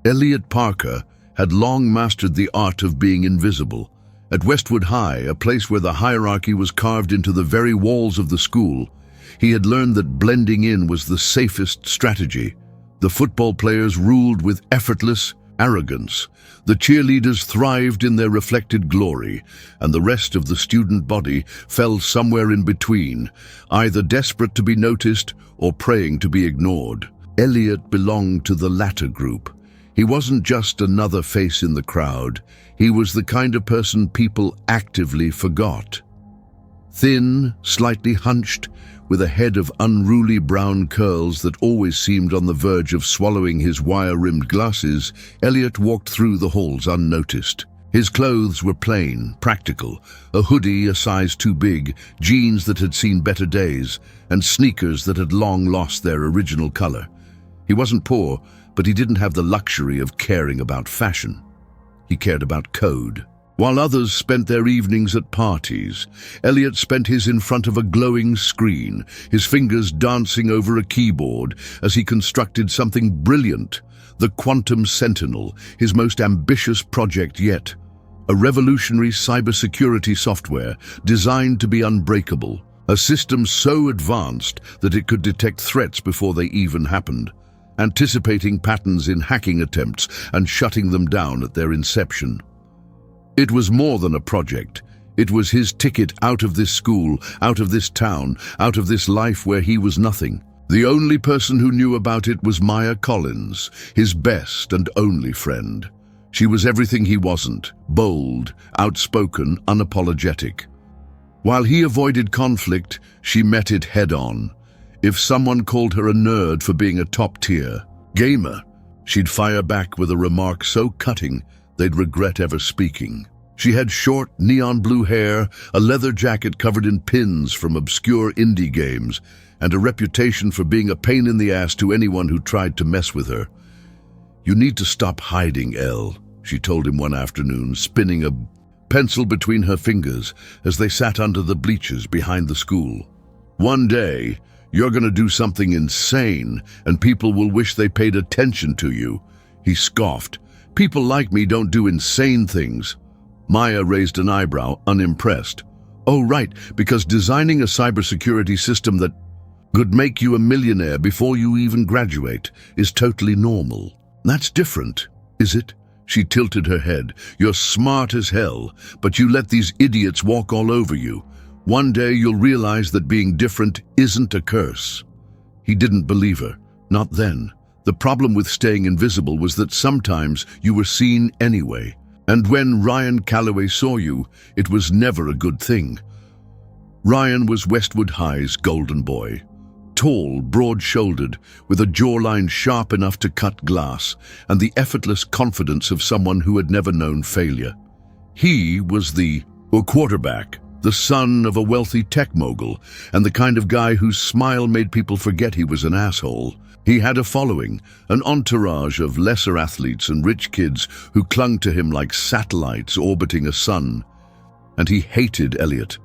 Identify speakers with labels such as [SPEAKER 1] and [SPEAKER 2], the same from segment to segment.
[SPEAKER 1] Elliot Parker had long mastered the art of being invisible. At Westwood High, a place where the hierarchy was carved into the very walls of the school, he had learned that blending in was the safest strategy. The football players ruled with effortless arrogance. The cheerleaders thrived in their reflected glory, and the rest of the student body fell somewhere in between, either desperate to be noticed or praying to be ignored. Elliot belonged to the latter group. He wasn't just another face in the crowd. He was the kind of person people actively forgot. Thin, slightly hunched, with a head of unruly brown curls that always seemed on the verge of swallowing his wire-rimmed glasses, Elliot walked through the halls unnoticed. His clothes were plain, practical, a hoodie a size too big, jeans that had seen better days, and sneakers that had long lost their original color. He wasn't poor, but he didn't have the luxury of caring about fashion. He cared about code. While others spent their evenings at parties, Elliot spent his in front of a glowing screen, his fingers dancing over a keyboard as he constructed something brilliant, the Quantum Sentinel, his most ambitious project yet. A revolutionary cybersecurity software designed to be unbreakable, a system so advanced that it could detect threats before they even happened, anticipating patterns in hacking attempts and shutting them down at their inception. It was more than a project. It was his ticket out of this school, out of this town, out of this life where he was nothing. The only person who knew about it was Maya Collins, his best and only friend. She was everything he wasn't: bold, outspoken, unapologetic. While he avoided conflict, she met it head-on. If someone called her a nerd for being a top-tier gamer, she'd fire back with a remark so cutting they'd regret ever speaking. She had short, neon blue hair, a leather jacket covered in pins from obscure indie games, and a reputation for being a pain in the ass to anyone who tried to mess with her. "You need to stop hiding, Elle," she told him one afternoon, spinning a pencil between her fingers as they sat under the bleachers behind the school. "One day, you're going to do something insane, and people will wish they paid attention to you." He scoffed. "People like me don't do insane things." Maya raised an eyebrow, unimpressed. "Oh, right, because designing a cybersecurity system that could make you a millionaire before you even graduate is totally normal. That's different, is it?" She tilted her head. "You're smart as hell, but you let these idiots walk all over you. One day you'll realize that being different isn't a curse." He didn't believe her, not then. The problem with staying invisible was that sometimes you were seen anyway. And when Ryan Calloway saw you, it was never a good thing. Ryan was Westwood High's golden boy. Tall, broad-shouldered, with a jawline sharp enough to cut glass, and the effortless confidence of someone who had never known failure. He was the quarterback, the son of a wealthy tech mogul, and the kind of guy whose smile made people forget he was an asshole. He had a following, an entourage of lesser athletes and rich kids who clung to him like satellites orbiting a sun. And he hated Elliot.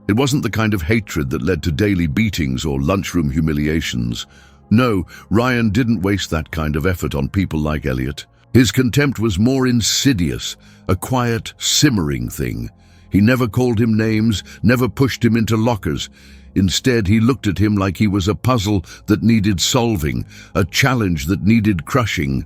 [SPEAKER 1] It wasn't the kind of hatred that led to daily beatings or lunchroom humiliations. No, Ryan didn't waste that kind of effort on people like Elliot. His contempt was more insidious, a quiet, simmering thing. He never called him names, never pushed him into lockers. Instead, he looked at him like he was a puzzle that needed solving, a challenge that needed crushing.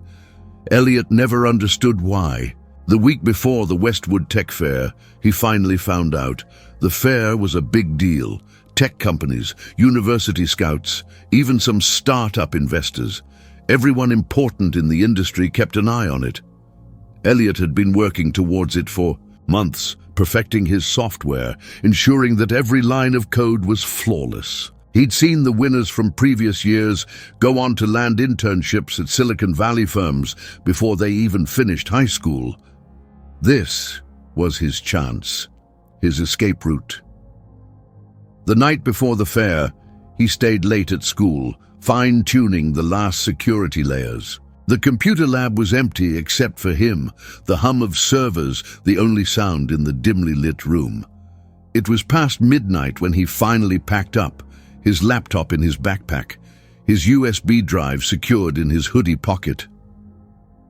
[SPEAKER 1] Elliot never understood why. The week before the Westwood Tech Fair, he finally found out. The fair was a big deal. Tech companies, university scouts, even some start-up investors. Everyone important in the industry kept an eye on it. Elliot had been working towards it for months, perfecting his software, ensuring that every line of code was flawless. He'd seen the winners from previous years go on to land internships at Silicon Valley firms before they even finished high school. This was his chance, his escape route. The night before the fair, he stayed late at school, fine-tuning the last security layers. The computer lab was empty except for him, the hum of servers the only sound in the dimly lit room. It was past midnight when he finally packed up, his laptop in his backpack, his USB drive secured in his hoodie pocket.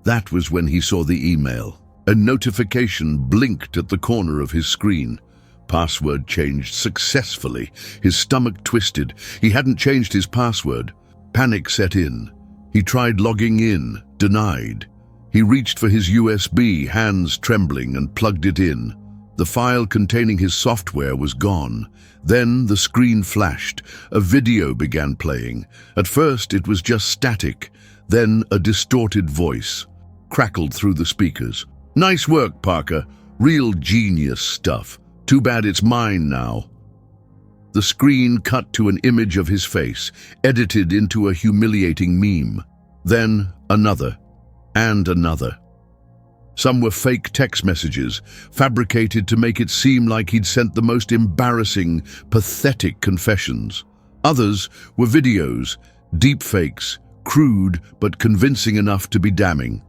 [SPEAKER 1] That was when he saw the email. A notification blinked at the corner of his screen. Password changed successfully. His stomach twisted. He hadn't changed his password. Panic set in. He tried logging in, denied. He reached for his USB, hands trembling, and plugged it in. The file containing his software was gone. Then the screen flashed. A video began playing. At first it was just static. Then a distorted voice crackled through the speakers. "Nice work, Parker. Real genius stuff. Too bad it's mine now." The screen cut to an image of his face, edited into a humiliating meme. Then another, and another. Some were fake text messages, fabricated to make it seem like he'd sent the most embarrassing, pathetic confessions. Others were videos, deepfakes, crude but convincing enough to be damning.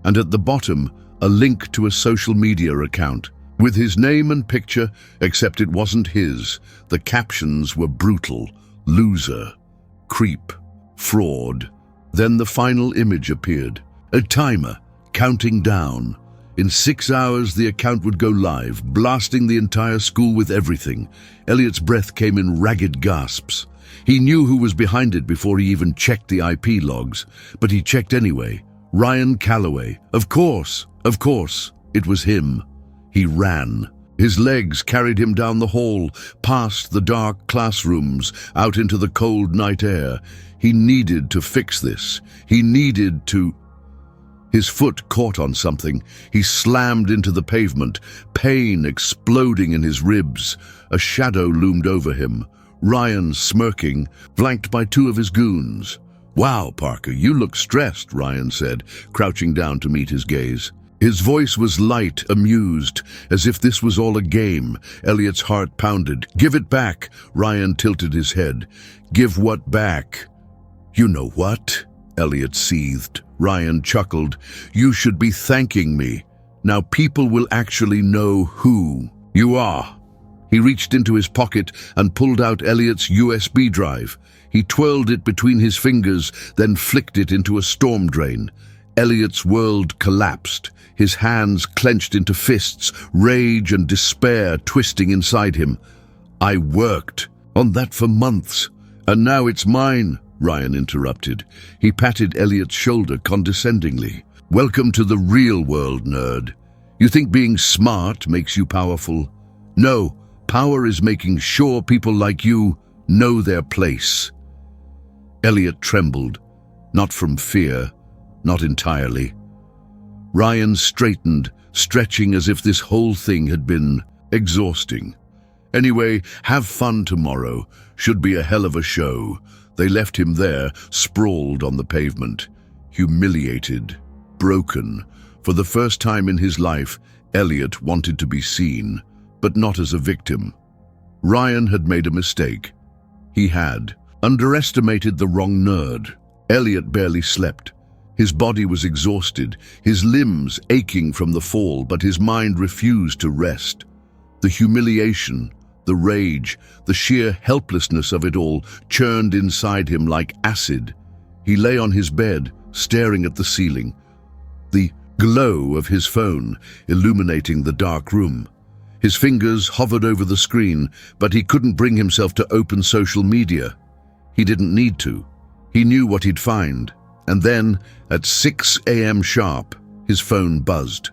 [SPEAKER 1] And at the bottom, a link to a social media account. With his name and picture, except it wasn't his, the captions were brutal: loser, creep, fraud. Then the final image appeared. A timer, counting down. In 6 hours, the account would go live, blasting the entire school with everything. Elliot's breath came in ragged gasps. He knew who was behind it before he even checked the IP logs, but he checked anyway. Ryan Calloway. Of course, it was him. He ran. His legs carried him down the hall, past the dark classrooms, out into the cold night air. He needed to fix this. He needed to... His foot caught on something. He slammed into the pavement, pain exploding in his ribs. A shadow loomed over him. Ryan, smirking, flanked by 2 of his goons. "Wow, Parker, you look stressed," Ryan said, crouching down to meet his gaze. His voice was light, amused, as if this was all a game. Elliot's heart pounded. "Give it back." Ryan tilted his head. "Give what back?" "You know what?" Elliot seethed. Ryan chuckled. "You should be thanking me. Now people will actually know who you are." He reached into his pocket and pulled out Elliot's USB drive. He twirled it between his fingers, then flicked it into a storm drain. Elliot's world collapsed. His hands clenched into fists, rage and despair twisting inside him. "I worked on that for months, and now it's mine," Ryan interrupted. He patted Elliot's shoulder condescendingly. "Welcome to the real world, nerd. You think being smart makes you powerful? No, power is making sure people like you know their place." Elliot trembled, not from fear, not entirely. Ryan straightened, stretching as if this whole thing had been exhausting. "Anyway, have fun tomorrow. Should be a hell of a show." They left him there, sprawled on the pavement, humiliated, broken. For the first time in his life, Elliot wanted to be seen, but not as a victim. Ryan had made a mistake. He had underestimated the wrong nerd. Elliot barely slept. His body was exhausted, his limbs aching from the fall, but his mind refused to rest. The humiliation, the rage, the sheer helplessness of it all churned inside him like acid. He lay on his bed, staring at the ceiling, the glow of his phone illuminating the dark room. His fingers hovered over the screen, but he couldn't bring himself to open social media. He didn't need to. He knew what he'd find. And then, at 6 a.m. sharp, his phone buzzed.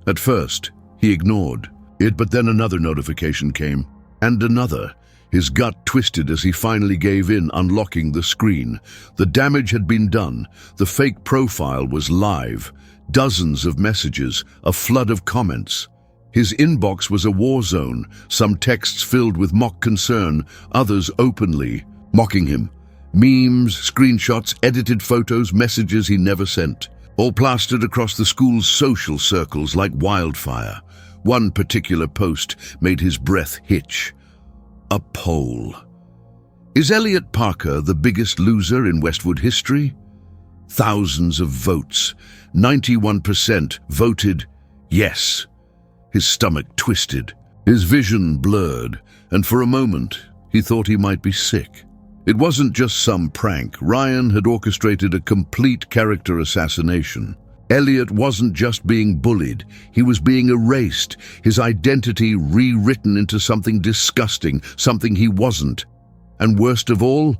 [SPEAKER 1] At first, he ignored it, but then another notification came, and another. His gut twisted as he finally gave in, unlocking the screen. The damage had been done. The fake profile was live. Dozens of messages, a flood of comments. His inbox was a war zone, some texts filled with mock concern, others openly mocking him. Memes, screenshots, edited photos, messages he never sent, all plastered across the school's social circles like wildfire. One particular post made his breath hitch. A poll. Is Elliot Parker the biggest loser in Westwood history? Thousands of votes. 91% voted yes. His stomach twisted, his vision blurred, and for a moment he thought he might be sick. It wasn't just some prank. Ryan had orchestrated a complete character assassination. Elliot wasn't just being bullied, he was being erased, his identity rewritten into something disgusting, something he wasn't. And worst of all,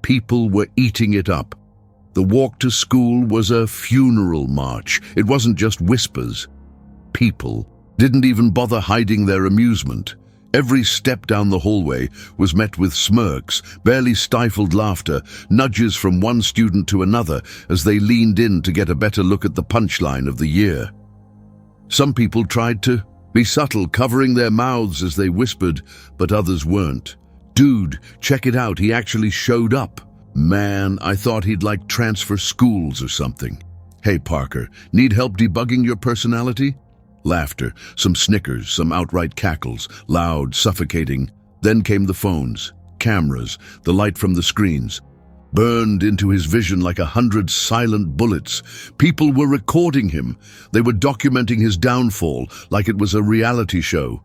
[SPEAKER 1] people were eating it up. The walk to school was a funeral march. It wasn't just whispers. People didn't even bother hiding their amusement. Every step down the hallway was met with smirks, barely stifled laughter, nudges from one student to another as they leaned in to get a better look at the punchline of the year. Some people tried to be subtle, covering their mouths as they whispered, but others weren't. "Dude, check it out, he actually showed up. Man, I thought he'd like transfer schools or something. Hey Parker, need help debugging your personality?" Laughter, some snickers, some outright cackles, loud, suffocating. Then came the phones, cameras, the light from the screens. Burned into his vision like 100 silent bullets. People were recording him. They were documenting his downfall like it was a reality show.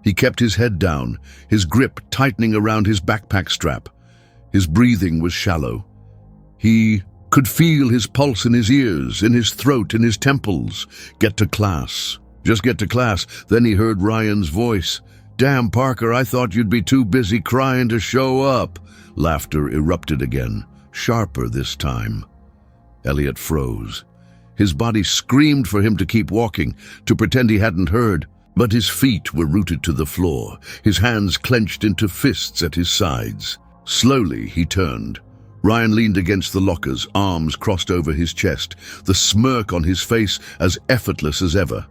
[SPEAKER 1] He kept his head down, his grip tightening around his backpack strap. His breathing was shallow. He could feel his pulse in his ears, in his throat, in his temples. Get to class. Just get to class. Then he heard Ryan's voice. "Damn, Parker, I thought you'd be too busy crying to show up." Laughter erupted again, sharper this time. Elliot froze. His body screamed for him to keep walking, to pretend he hadn't heard. But his feet were rooted to the floor, his hands clenched into fists at his sides. Slowly he turned. Ryan leaned against the lockers, arms crossed over his chest, the smirk on his face as effortless as ever.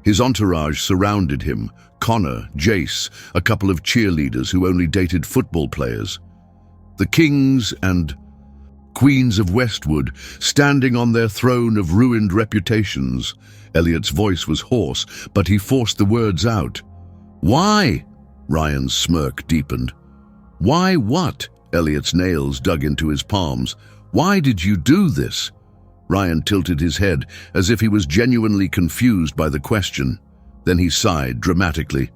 [SPEAKER 1] His entourage surrounded him, Connor, Jace, a couple of cheerleaders who only dated football players. The kings and queens of Westwood, standing on their throne of ruined reputations. Elliot's voice was hoarse, but he forced the words out. "Why?" Ryan's smirk deepened. "Why what?" Elliot's nails dug into his palms. "Why did you do this?" Ryan tilted his head, as if he was genuinely confused by the question. Then he sighed dramatically.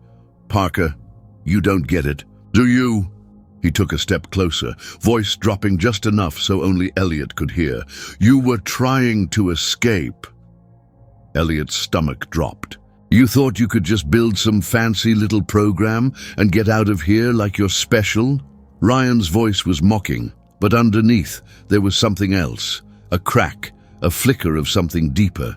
[SPEAKER 1] "Parker, you don't get it, do you?" He took a step closer, voice dropping just enough so only Elliot could hear. "You were trying to escape." Elliot's stomach dropped. "You thought you could just build some fancy little program and get out of here like you're special?" Ryan's voice was mocking, but underneath there was something else, a crack, a flicker of something deeper.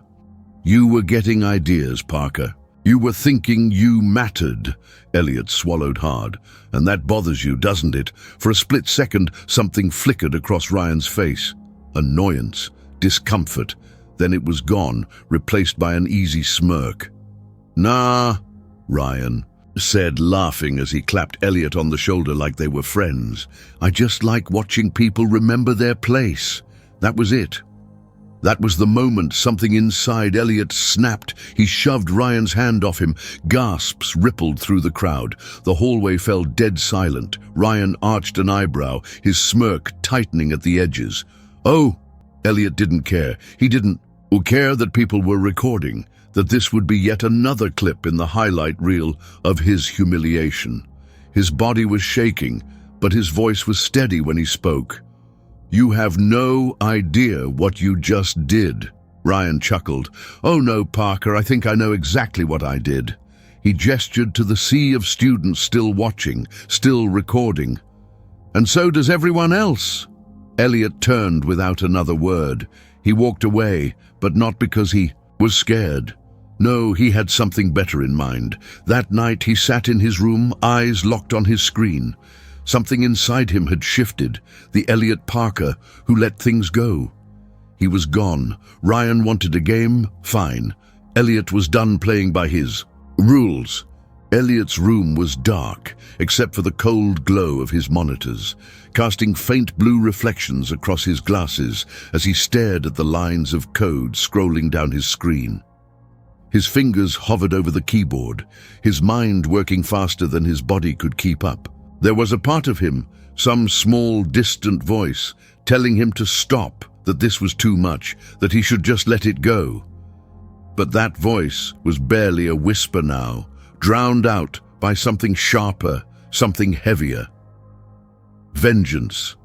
[SPEAKER 1] "You were getting ideas, Parker. You were thinking you mattered." Elliot swallowed hard. "And that bothers you, doesn't it?" For a split second, something flickered across Ryan's face. Annoyance, discomfort. Then it was gone, replaced by an easy smirk. "Nah," Ryan said, laughing as he clapped Elliot on the shoulder like they were friends. "I just like watching people remember their place." That was it. That was the moment something inside Elliot snapped. He shoved Ryan's hand off him. Gasps rippled through the crowd. The hallway fell dead silent. Ryan arched an eyebrow, his smirk tightening at the edges. "Oh!" Elliot didn't care. He didn't care that people were recording, that this would be yet another clip in the highlight reel of his humiliation. His body was shaking, but his voice was steady when he spoke. "You have no idea what you just did." Ryan chuckled. "Oh no, Parker, I think I know exactly what I did." He gestured to the sea of students still watching, still recording. "And so does everyone else." Elliot turned without another word. He walked away, but not because he was scared. No, he had something better in mind. That night he sat in his room, eyes locked on his screen. Something inside him had shifted, the Elliot Parker who let things go. He was gone. Ryan wanted a game? Fine. Elliot was done playing by his rules. Elliot's room was dark, except for the cold glow of his monitors, casting faint blue reflections across his glasses as he stared at the lines of code scrolling down his screen. His fingers hovered over the keyboard, his mind working faster than his body could keep up. There was a part of him, some small, distant voice, telling him to stop, that this was too much, that he should just let it go. But that voice was barely a whisper now, drowned out by something sharper, something heavier. Vengeance.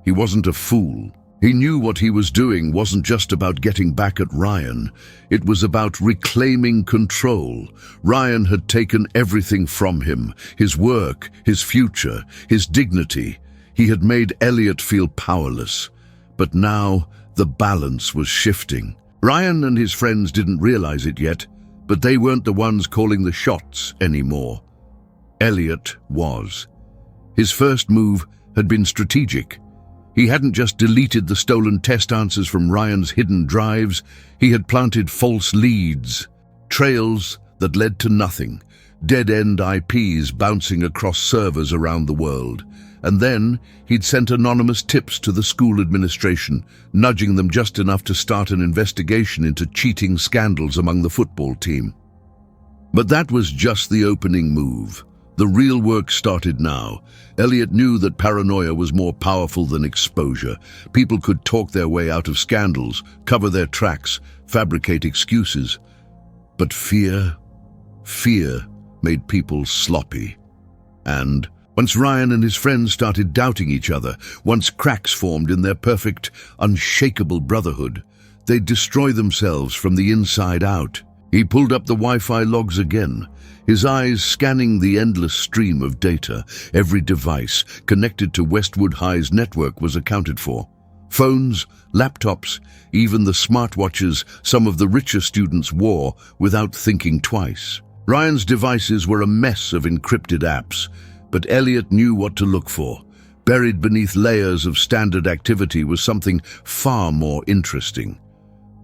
[SPEAKER 1] He wasn't a fool. He knew what he was doing wasn't just about getting back at Ryan. It was about reclaiming control. Ryan had taken everything from him, his work, his future, his dignity. He had made Elliot feel powerless. But now the balance was shifting. Ryan and his friends didn't realize it yet, but they weren't the ones calling the shots anymore. Elliot was. His first move had been strategic. He hadn't just deleted the stolen test answers from Ryan's hidden drives, he had planted false leads, trails that led to nothing, dead-end IPs bouncing across servers around the world. And then he'd sent anonymous tips to the school administration, nudging them just enough to start an investigation into cheating scandals among the football team. But that was just the opening move. The real work started now. Elliot knew that paranoia was more powerful than exposure. People could talk their way out of scandals, cover their tracks, fabricate excuses. But fear made people sloppy. And once Ryan and his friends started doubting each other, once cracks formed in their perfect, unshakable brotherhood, they'd destroy themselves from the inside out. He pulled up the Wi-Fi logs again, his eyes scanning the endless stream of data. Every device connected to Westwood High's network was accounted for. Phones, laptops, even the smartwatches some of the richer students wore without thinking twice. Ryan's devices were a mess of encrypted apps, but Elliot knew what to look for. Buried beneath layers of standard activity was something far more interesting.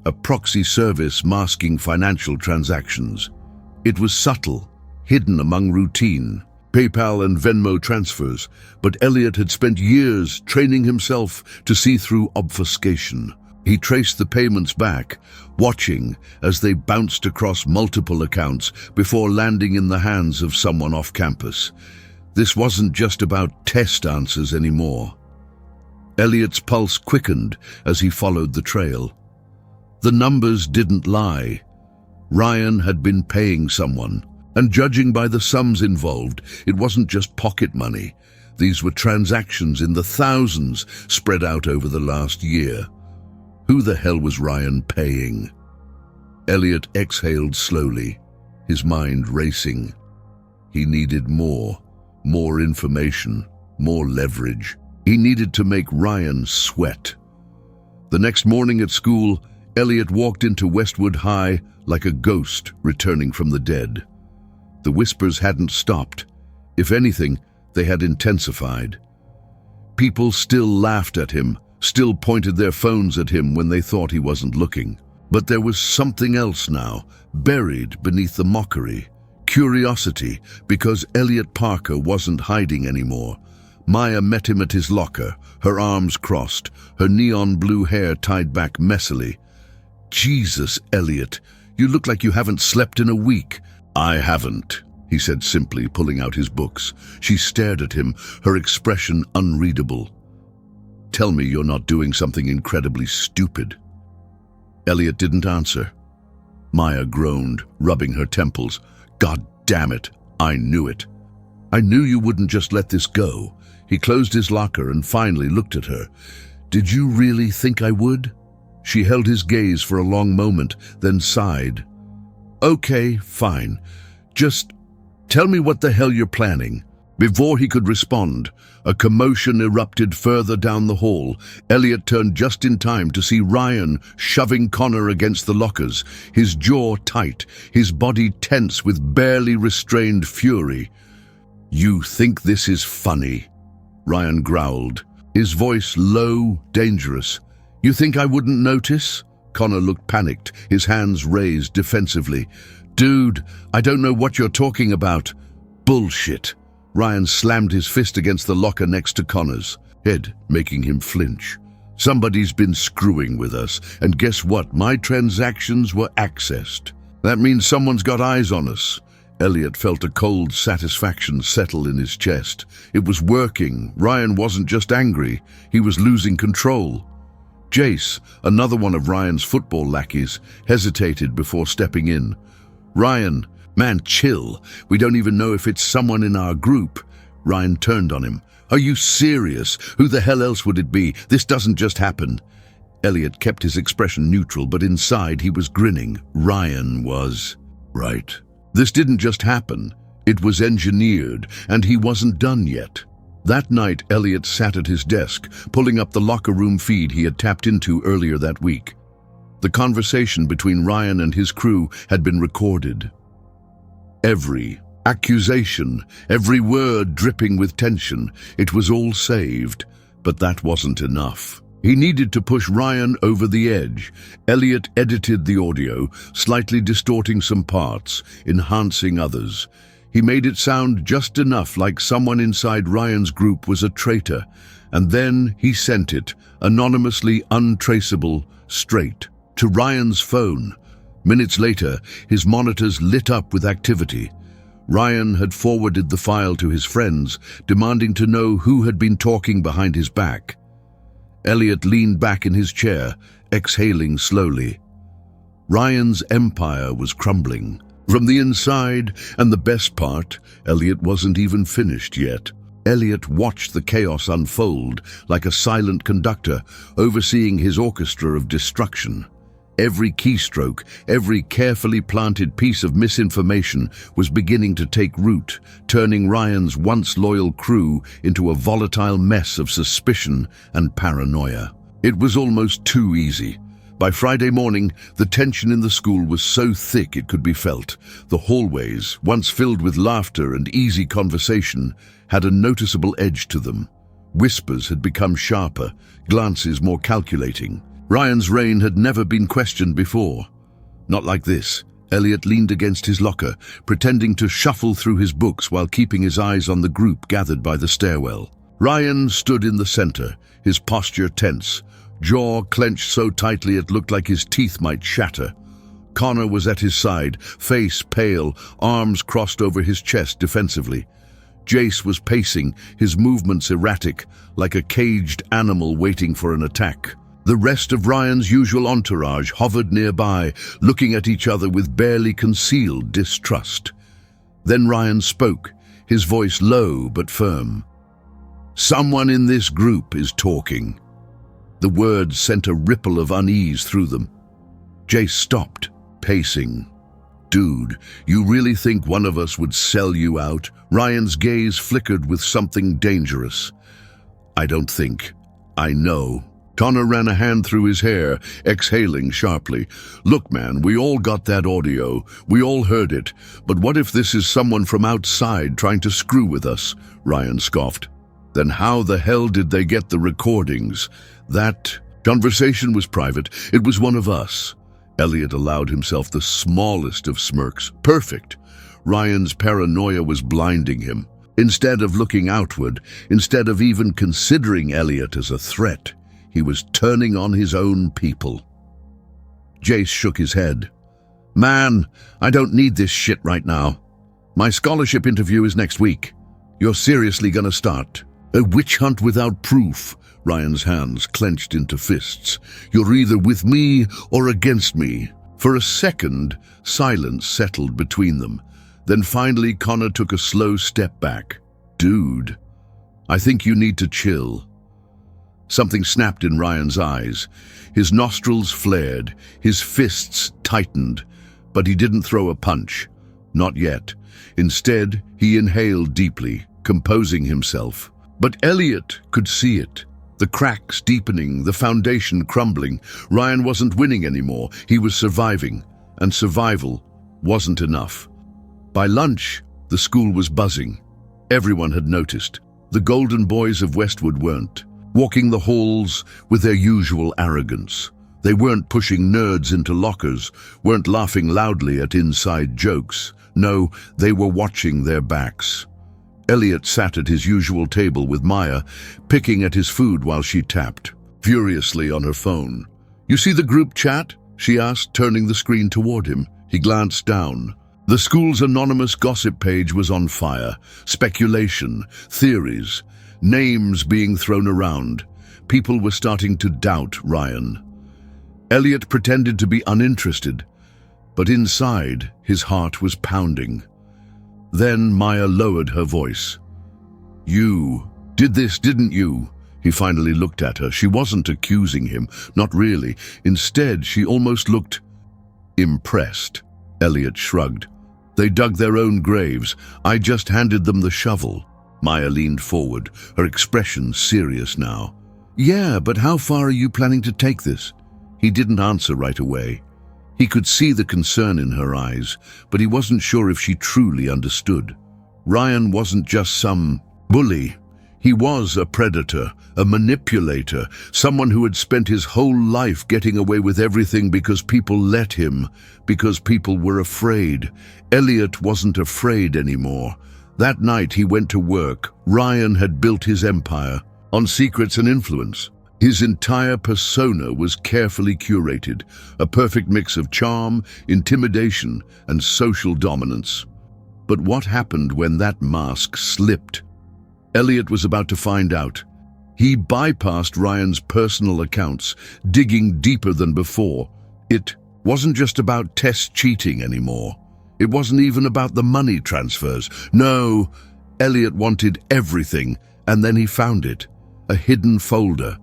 [SPEAKER 1] A proxy service masking financial transactions. It was subtle, hidden among routine, PayPal and Venmo transfers, but Elliot had spent years training himself to see through obfuscation. He traced the payments back, watching as they bounced across multiple accounts before landing in the hands of someone off campus. This wasn't just about test answers anymore. Elliot's pulse quickened as he followed the trail. The numbers didn't lie. Ryan had been paying someone, and judging by the sums involved, it wasn't just pocket money. These were transactions in the thousands spread out over the last year. Who the hell was Ryan paying? Elliot exhaled slowly, his mind racing. He needed more information, more leverage. He needed to make Ryan sweat. The next morning at school, Elliot walked into Westwood High like a ghost returning from the dead. The whispers hadn't stopped. If anything, they had intensified. People still laughed at him, still pointed their phones at him when they thought he wasn't looking. But there was something else now, buried beneath the mockery. Curiosity, because Elliot Parker wasn't hiding anymore. Maya met him at his locker, her arms crossed, her neon blue hair tied back messily. "Jesus, Elliot, you look like you haven't slept in a week." "I haven't," he said simply, pulling out his books. She stared at him, her expression unreadable. "Tell me you're not doing something incredibly stupid." Elliot didn't answer. Maya groaned, rubbing her temples. "God damn it, I knew it. I knew you wouldn't just let this go." He closed his locker and finally looked at her. "Did you really think I would?" She held his gaze for a long moment, then sighed. "Okay, fine. Just tell me what the hell you're planning." Before he could respond, a commotion erupted further down the hall. Elliot turned just in time to see Ryan shoving Connor against the lockers, his jaw tight, his body tense with barely restrained fury. "You think this is funny?" Ryan growled, his voice low, dangerous. "You think I wouldn't notice?" Connor looked panicked, his hands raised defensively. "Dude, I don't know what you're talking about." "Bullshit." Ryan slammed his fist against the locker next to Connor's head, making him flinch. "Somebody's been screwing with us, and guess what? My transactions were accessed. That means someone's got eyes on us." Elliot felt a cold satisfaction settle in his chest. It was working. Ryan wasn't just angry, he was losing control. Jace, another one of Ryan's football lackeys, hesitated before stepping in. "Ryan, man, chill. We don't even know if it's someone in our group." Ryan turned on him. Are you serious? Who the hell else would it be? This doesn't just happen. Elliot kept his expression neutral, but inside he was grinning. Ryan was right. This didn't just happen. It was engineered, and he wasn't done yet. That night, Elliot sat at his desk, pulling up the locker room feed he had tapped into earlier that week. The conversation between Ryan and his crew had been recorded. Every accusation, every word dripping with tension, it was all saved, but that wasn't enough. He needed to push Ryan over the edge. Elliot edited the audio, slightly distorting some parts, enhancing others. He made it sound just enough like someone inside Ryan's group was a traitor, and then he sent it, anonymously untraceable, straight to Ryan's phone. Minutes later, his monitors lit up with activity. Ryan had forwarded the file to his friends, demanding to know who had been talking behind his back. Elliot leaned back in his chair, exhaling slowly. Ryan's empire was crumbling from the inside, and the best part, Elliot wasn't even finished yet. Elliot watched the chaos unfold like a silent conductor, overseeing his orchestra of destruction. Every keystroke, every carefully planted piece of misinformation was beginning to take root, turning Ryan's once loyal crew into a volatile mess of suspicion and paranoia. It was almost too easy. By Friday morning, the tension in the school was so thick it could be felt. The hallways, once filled with laughter and easy conversation, had a noticeable edge to them. Whispers had become sharper, glances more calculating. Ryan's reign had never been questioned before. Not like this. Elliot leaned against his locker, pretending to shuffle through his books while keeping his eyes on the group gathered by the stairwell. Ryan stood in the center, his posture tense, jaw clenched so tightly it looked like his teeth might shatter. Connor was at his side, face pale, arms crossed over his chest defensively. Jace was pacing, his movements erratic, like a caged animal waiting for an attack. The rest of Ryan's usual entourage hovered nearby, looking at each other with barely concealed distrust. Then Ryan spoke, his voice low but firm. "Someone in this group is talking." The words sent a ripple of unease through them. Jace stopped, pacing. "Dude, you really think one of us would sell you out?" Ryan's gaze flickered with something dangerous. "I don't think. I know." Connor ran a hand through his hair, exhaling sharply. "Look, man, we all got that audio. We all heard it. But what if this is someone from outside trying to screw with us?" Ryan scoffed. "Then how the hell did they get the recordings?" That conversation was private. It was one of us. Elliot allowed himself the smallest of smirks. Perfect. Ryan's paranoia was blinding him. Instead of looking outward, instead of even considering Elliot as a threat, he was turning on his own people. Jace shook his head. "Man, I don't need this shit right now. My scholarship interview is next week. You're seriously gonna start a witch hunt without proof?" Ryan's hands clenched into fists. "You're either with me or against me." For a second, silence settled between them. Then finally, Connor took a slow step back. "Dude, I think you need to chill." Something snapped in Ryan's eyes. His nostrils flared, his fists tightened, but he didn't throw a punch. Not yet. Instead, he inhaled deeply, composing himself. But Elliot could see it. The cracks deepening, the foundation crumbling. Ryan wasn't winning anymore. He was surviving, and survival wasn't enough. By lunch, the school was buzzing. Everyone had noticed. The golden boys of Westwood weren't, walking the halls with their usual arrogance. They weren't pushing nerds into lockers, weren't laughing loudly at inside jokes. No, they were watching their backs. Elliot sat at his usual table with Maya, picking at his food while she tapped furiously on her phone. "You see the group chat?" she asked, turning the screen toward him. He glanced down. The school's anonymous gossip page was on fire. Speculation, theories, names being thrown around. People were starting to doubt Ryan. Elliot pretended to be uninterested, but inside, his heart was pounding. Then Maya lowered her voice. "You did this, didn't you?" He finally looked at her. She wasn't accusing him, not really. Instead, she almost looked impressed. Elliot shrugged. "They dug their own graves. I just handed them the shovel." Maya leaned forward, her expression serious now. "Yeah, but how far are you planning to take this?" He didn't answer right away. He could see the concern in her eyes, but he wasn't sure if she truly understood. Ryan wasn't just some bully. He was a predator, a manipulator, someone who had spent his whole life getting away with everything because people let him, because people were afraid. Elliot wasn't afraid anymore. That night he went to work. Ryan had built his empire on secrets and influence. His entire persona was carefully curated, a perfect mix of charm, intimidation, and social dominance. But what happened when that mask slipped? Elliot was about to find out. He bypassed Ryan's personal accounts, digging deeper than before. It wasn't just about test cheating anymore. It wasn't even about the money transfers. No, Elliot wanted everything, and then he found it. A hidden folder.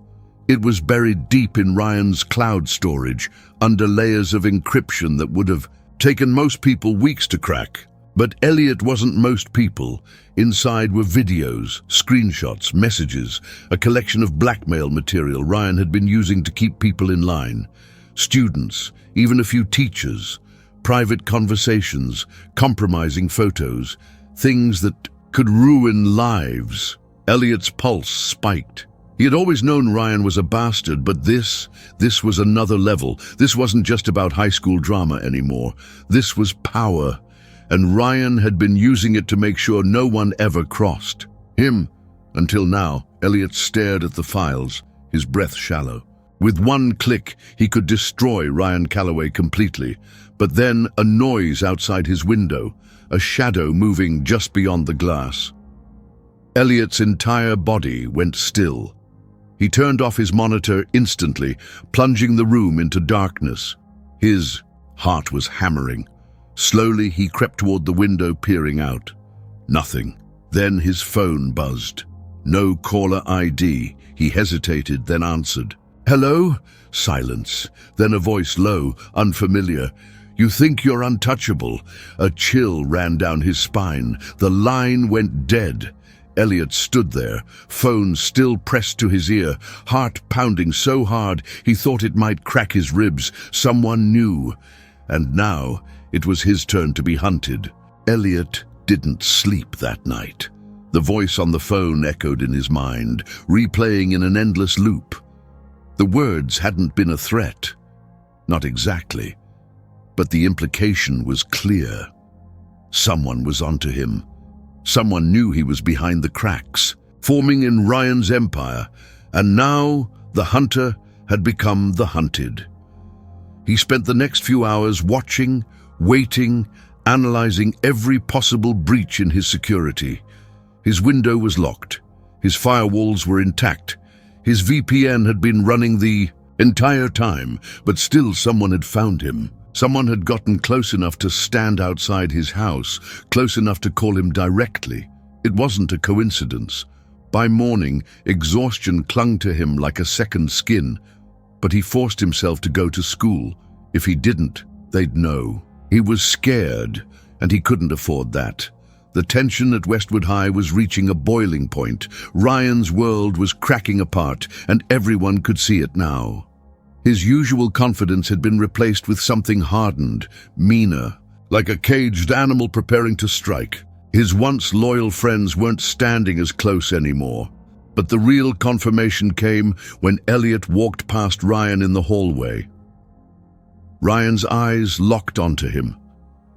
[SPEAKER 1] It was buried deep in Ryan's cloud storage, under layers of encryption that would have taken most people weeks to crack. But Elliot wasn't most people. Inside were videos, screenshots, messages, a collection of blackmail material Ryan had been using to keep people in line. Students, even a few teachers, private conversations, compromising photos, things that could ruin lives. Elliot's pulse spiked. He had always known Ryan was a bastard, but this was another level. This wasn't just about high school drama anymore. This was power. And Ryan had been using it to make sure no one ever crossed him. Until now, Elliot stared at the files, his breath shallow. With one click, he could destroy Ryan Calloway completely. But then a noise outside his window, a shadow moving just beyond the glass. Elliot's entire body went still. He turned off his monitor instantly, plunging the room into darkness. His heart was hammering. Slowly, he crept toward the window, peering out. Nothing. Then his phone buzzed. No caller ID. He hesitated, then answered. "Hello?" Silence. Then a voice low, unfamiliar. "You think you're untouchable." A chill ran down his spine. The line went dead. Elliot stood there, phone still pressed to his ear, heart pounding so hard he thought it might crack his ribs. Someone knew. And now it was his turn to be hunted. Elliot didn't sleep that night. The voice on the phone echoed in his mind, replaying in an endless loop. The words hadn't been a threat. Not exactly. But the implication was clear. Someone was onto him. Someone knew he was behind the cracks, forming in Ryan's empire, and now the hunter had become the hunted. He spent the next few hours watching, waiting, analyzing every possible breach in his security. His window was locked. His firewalls were intact. His VPN had been running the entire time, but still someone had found him. Someone had gotten close enough to stand outside his house, close enough to call him directly. It wasn't a coincidence. By morning, exhaustion clung to him like a second skin, but he forced himself to go to school. If he didn't, they'd know. He was scared, and he couldn't afford that. The tension at Westwood High was reaching a boiling point. Ryan's world was cracking apart, and everyone could see it now. His usual confidence had been replaced with something hardened, meaner, like a caged animal preparing to strike. His once loyal friends weren't standing as close anymore. But the real confirmation came when Elliot walked past Ryan in the hallway. Ryan's eyes locked onto him,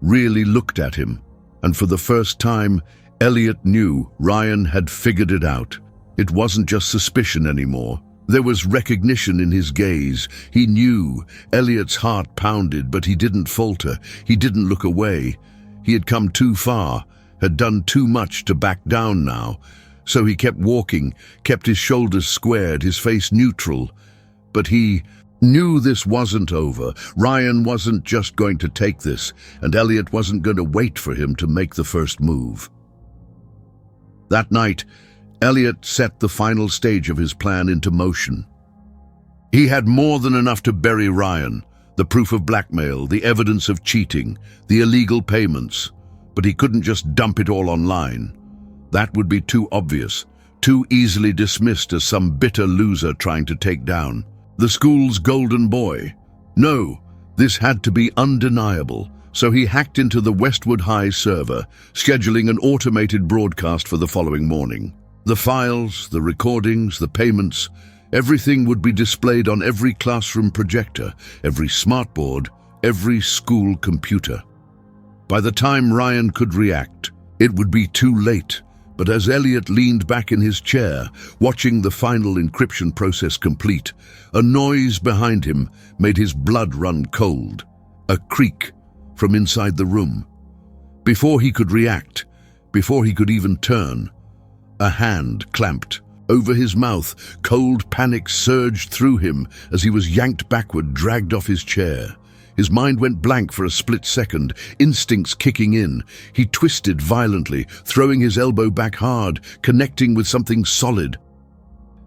[SPEAKER 1] really looked at him, and for the first time, Elliot knew Ryan had figured it out. It wasn't just suspicion anymore. There was recognition in his gaze. He knew. Elliot's heart pounded, but he didn't falter. He didn't look away. He had come too far, had done too much to back down now. So he kept walking, kept his shoulders squared, his face neutral. But he knew this wasn't over. Ryan wasn't just going to take this, and Elliot wasn't going to wait for him to make the first move. That night, Elliot set the final stage of his plan into motion. He had more than enough to bury Ryan, the proof of blackmail, the evidence of cheating, the illegal payments, but he couldn't just dump it all online. That would be too obvious, too easily dismissed as some bitter loser trying to take down the school's golden boy. No, this had to be undeniable, so he hacked into the Westwood High server, scheduling an automated broadcast for the following morning. The files, the recordings, the payments, everything would be displayed on every classroom projector, every smartboard, every school computer. By the time Ryan could react, it would be too late. But as Elliot leaned back in his chair, watching the final encryption process complete, a noise behind him made his blood run cold. A creak from inside the room. Before he could react, before he could even turn, a hand clamped over his mouth. Cold panic surged through him as he was yanked backward, dragged off his chair. His mind went blank for a split second, instincts kicking in. He twisted violently, throwing his elbow back hard, connecting with something solid.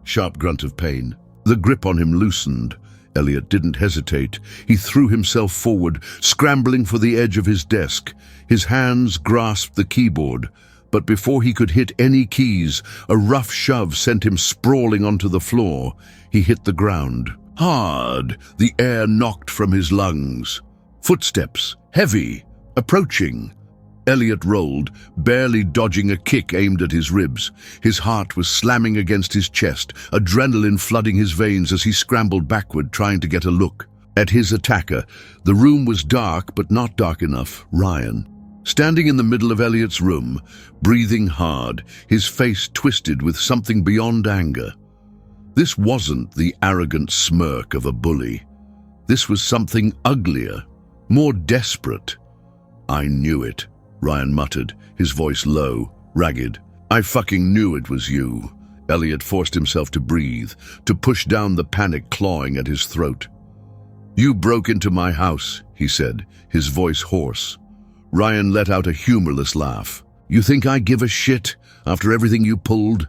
[SPEAKER 1] Sharp grunt of pain. The grip on him loosened. Elliot didn't hesitate. He threw himself forward, scrambling for the edge of his desk. His hands grasped the keyboard. But before he could hit any keys, a rough shove sent him sprawling onto the floor. He hit the ground. Hard, the air knocked from his lungs. Footsteps, heavy, approaching. Elliot rolled, barely dodging a kick aimed at his ribs. His heart was slamming against his chest, adrenaline flooding his veins as he scrambled backward, trying to get a look at his attacker. The room was dark, but not dark enough. Ryan, standing in the middle of Elliot's room, breathing hard, his face twisted with something beyond anger. This wasn't the arrogant smirk of a bully. This was something uglier, more desperate. "I knew it," Ryan muttered, his voice low, ragged. "I fucking knew it was you." Elliot forced himself to breathe, to push down the panic clawing at his throat. "You broke into my house," he said, his voice hoarse. Ryan let out a humorless laugh. "You think I give a shit after everything you pulled?"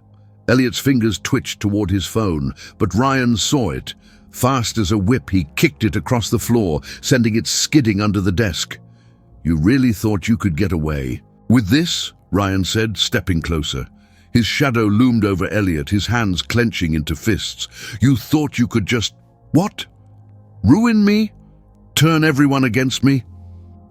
[SPEAKER 1] Elliot's fingers twitched toward his phone, but Ryan saw it. Fast as a whip, he kicked it across the floor, sending it skidding under the desk. "You really thought you could get away with this?" Ryan said, stepping closer. His shadow loomed over Elliot, his hands clenching into fists. "You thought you could just, what? Ruin me? Turn everyone against me?"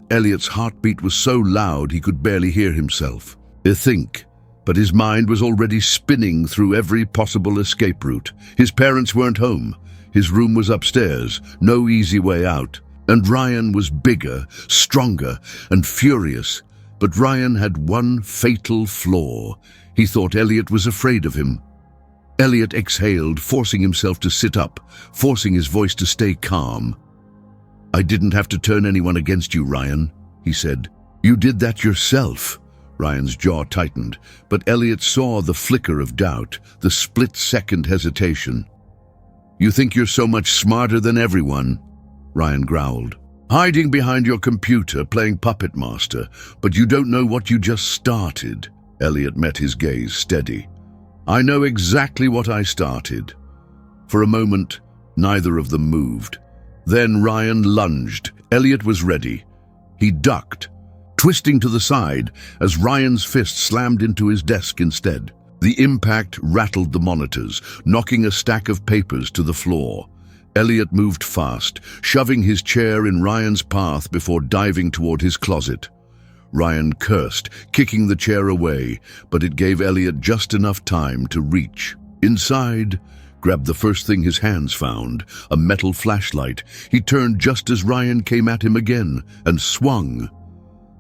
[SPEAKER 1] Elliot's heartbeat was so loud he could barely hear himself. Think. But his mind was already spinning through every possible escape route. His parents weren't home. His room was upstairs, no easy way out. And Ryan was bigger, stronger, and furious. But Ryan had one fatal flaw. He thought Elliot was afraid of him. Elliot exhaled, forcing himself to sit up, forcing his voice to stay calm. "I didn't have to turn anyone against you, Ryan," he said. "You did that yourself." Ryan's jaw tightened, but Elliot saw the flicker of doubt, the split-second hesitation. "You think you're so much smarter than everyone," Ryan growled. "Hiding behind your computer, playing puppet master, but you don't know what you just started." Elliot met his gaze steady. "I know exactly what I started." For a moment, neither of them moved. Then Ryan lunged. Elliot was ready. He ducked, twisting to the side as Ryan's fist slammed into his desk instead. The impact rattled the monitors, knocking a stack of papers to the floor. Elliot moved fast, shoving his chair in Ryan's path before diving toward his closet. Ryan cursed, kicking the chair away, but it gave Elliot just enough time to reach. Inside, grabbed the first thing his hands found, a metal flashlight. He turned just as Ryan came at him again and swung.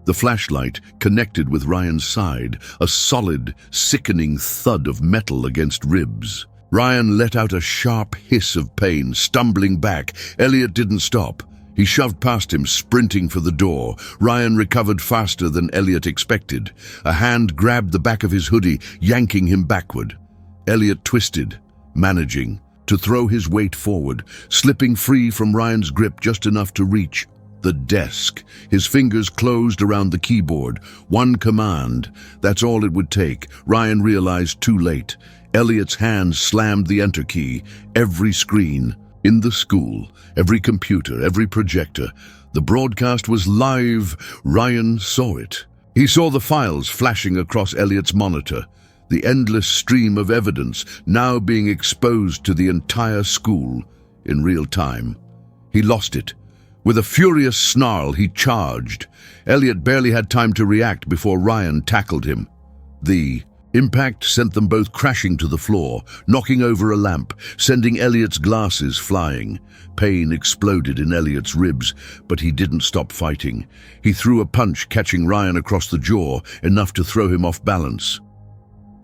[SPEAKER 1] The flashlight connected with Ryan's side, a solid, sickening thud of metal against ribs. Ryan let out a sharp hiss of pain, stumbling back. Elliot didn't stop. He shoved past him, sprinting for the door. Ryan recovered faster than Elliot expected. A hand grabbed the back of his hoodie, yanking him backward. Elliot twisted, managing to throw his weight forward, slipping free from Ryan's grip just enough to reach The desk. His fingers closed around the keyboard. One command. That's all it would take. Ryan realized too late. Elliot's hand slammed the enter key. Every screen. In the school. Every computer. Every projector. The broadcast was live. Ryan saw it. He saw the files flashing across Elliot's monitor. The endless stream of evidence now being exposed to the entire school in real time. He lost it. With a furious snarl, he charged. Elliot barely had time to react before Ryan tackled him. The impact sent them both crashing to the floor, knocking over a lamp, sending Elliot's glasses flying. Pain exploded in Elliot's ribs, but he didn't stop fighting. He threw a punch, catching Ryan across the jaw, enough to throw him off balance.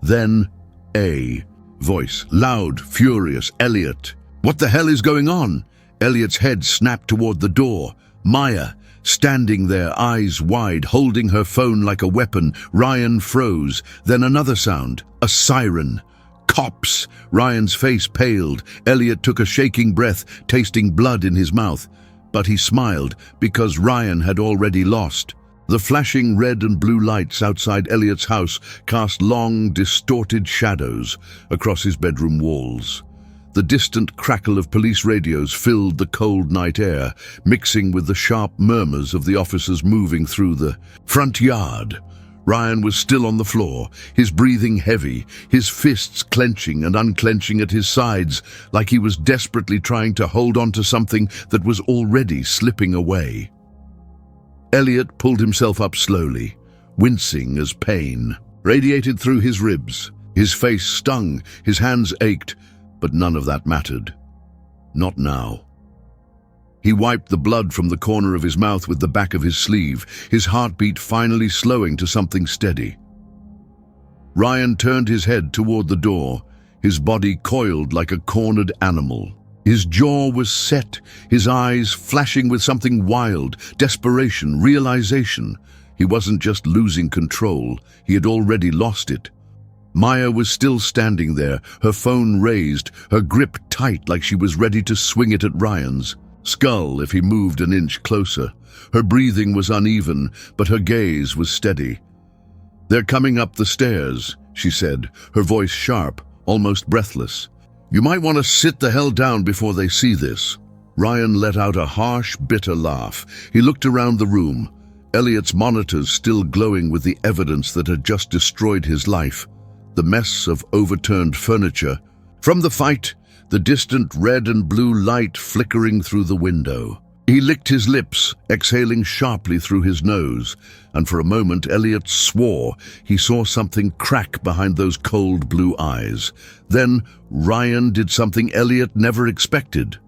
[SPEAKER 1] Then, a voice, loud, furious. "Elliot, what the hell is going on?" Elliot's head snapped toward the door. Maya, standing there, eyes wide, holding her phone like a weapon. Ryan froze. Then another sound, a siren. "Cops!" Ryan's face paled. Elliot took a shaking breath, tasting blood in his mouth. But he smiled, because Ryan had already lost. The flashing red and blue lights outside Elliot's house cast long, distorted shadows across his bedroom walls. The distant crackle of police radios filled the cold night air, mixing with the sharp murmurs of the officers moving through the front yard. Ryan was still on the floor, his breathing heavy, his fists clenching and unclenching at his sides, like he was desperately trying to hold on to something that was already slipping away. Elliot pulled himself up slowly, wincing as pain radiated through his ribs. His face stung, his hands ached, but none of that mattered. Not now. He wiped the blood from the corner of his mouth with the back of his sleeve, his heartbeat finally slowing to something steady. Ryan turned his head toward the door, his body coiled like a cornered animal. His jaw was set, his eyes flashing with something wild, desperation, realization. He wasn't just losing control, he had already lost it. Maya was still standing there, her phone raised, her grip tight like she was ready to swing it at Ryan's skull if he moved an inch closer. Her breathing was uneven, but her gaze was steady. "They're coming up the stairs," she said, her voice sharp, almost breathless. "You might want to sit the hell down before they see this." Ryan let out a harsh, bitter laugh. He looked around the room, Elliot's monitors still glowing with the evidence that had just destroyed his life. The mess of overturned furniture. From the fight, the distant red and blue light flickering through the window. He licked his lips, exhaling sharply through his nose, and for a moment Elliot swore he saw something crack behind those cold blue eyes. Then Ryan did something Elliot never expected.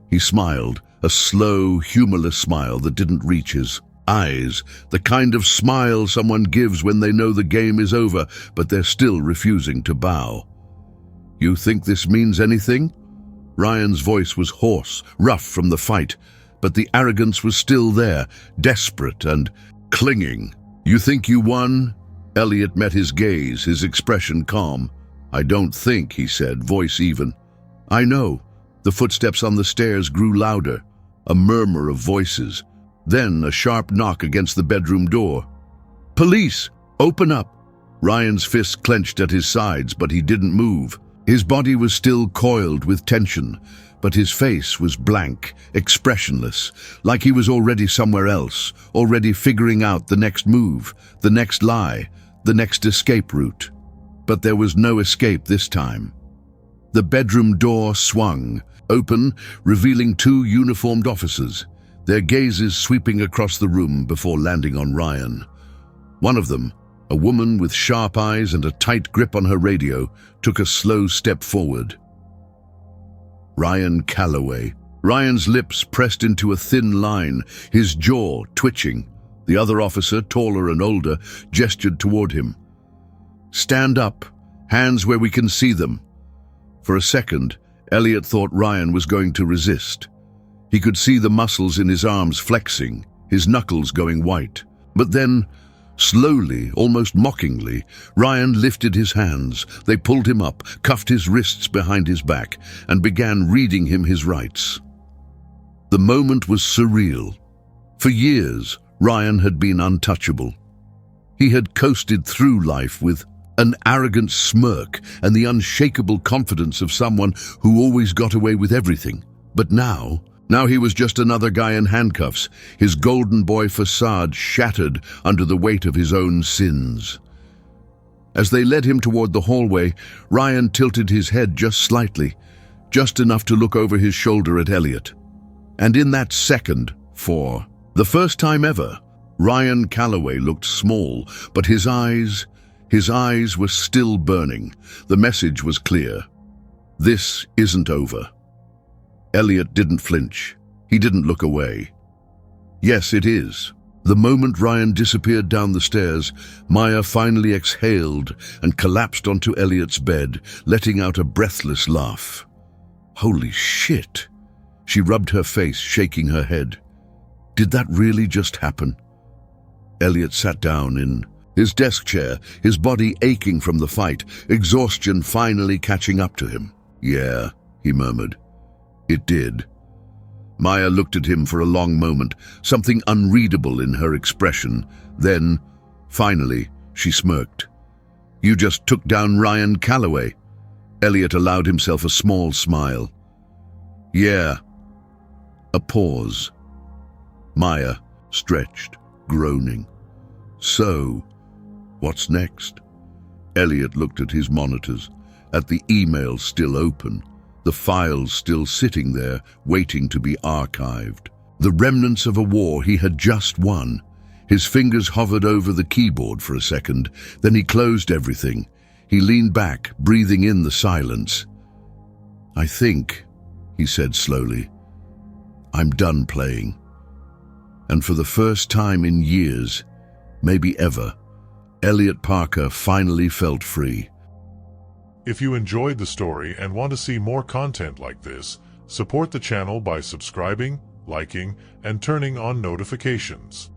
[SPEAKER 1] He smiled, a slow, humorless smile that didn't reach his eyes, the kind of smile someone gives when they know the game is over, but they're still refusing to bow. "You think this means anything?" Ryan's voice was hoarse, rough from the fight, but the arrogance was still there, desperate and clinging. "You think you won?" Elliot met his gaze, his expression calm. "I don't think," he said, voice even. "I know." The footsteps on the stairs grew louder, a murmur of voices. Then a sharp knock against the bedroom door. "Police! Open up!" Ryan's fists clenched at his sides, but he didn't move. His body was still coiled with tension, but his face was blank, expressionless, like he was already somewhere else, already figuring out the next move, the next lie, the next escape route. But there was no escape this time. The bedroom door swung, open, revealing two uniformed officers, their gazes sweeping across the room before landing on Ryan. One of them, a woman with sharp eyes and a tight grip on her radio, took a slow step forward. Ryan Calloway. Ryan's lips pressed into a thin line, his jaw twitching. The other officer, taller and older, gestured toward him. "Stand up, hands where we can see them." For a second, Elliot thought Ryan was going to resist. He could see the muscles in his arms flexing, his knuckles going white. But then, slowly, almost mockingly, Ryan lifted his hands. They pulled him up, cuffed his wrists behind his back, and began reading him his rights. The moment was surreal. For years, Ryan had been untouchable. He had coasted through life with an arrogant smirk and the unshakable confidence of someone who always got away with everything. But now he was just another guy in handcuffs, his golden boy facade shattered under the weight of his own sins. As they led him toward the hallway, Ryan tilted his head just slightly, just enough to look over his shoulder at Elliot. And in that second, for the first time ever, Ryan Calloway looked small, but his eyes were still burning. The message was clear. This isn't over. Elliot didn't flinch. He didn't look away. Yes, it is. The moment Ryan disappeared down the stairs, Maya finally exhaled and collapsed onto Elliot's bed, letting out a breathless laugh. Holy shit! She rubbed her face, shaking her head. Did that really just happen? Elliot sat down in his desk chair, his body aching from the fight, exhaustion finally catching up to him. Yeah, he murmured. It did. Maya looked at him for a long moment, something unreadable in her expression. Then, finally, she smirked. You just took down Ryan Calloway. Elliot allowed himself a small smile. Yeah. A pause. Maya stretched, groaning. So, what's next? Elliot looked at his monitors, at the email still open, the files still sitting there, waiting to be archived. The remnants of a war he had just won. His fingers hovered over the keyboard for a second, then he closed everything. He leaned back, breathing in the silence. I think, he said slowly, I'm done playing. And for the first time in years, maybe ever, Elliot Parker finally felt free.
[SPEAKER 2] If you enjoyed the story and want to see more content like this, support the channel by subscribing, liking, and turning on notifications.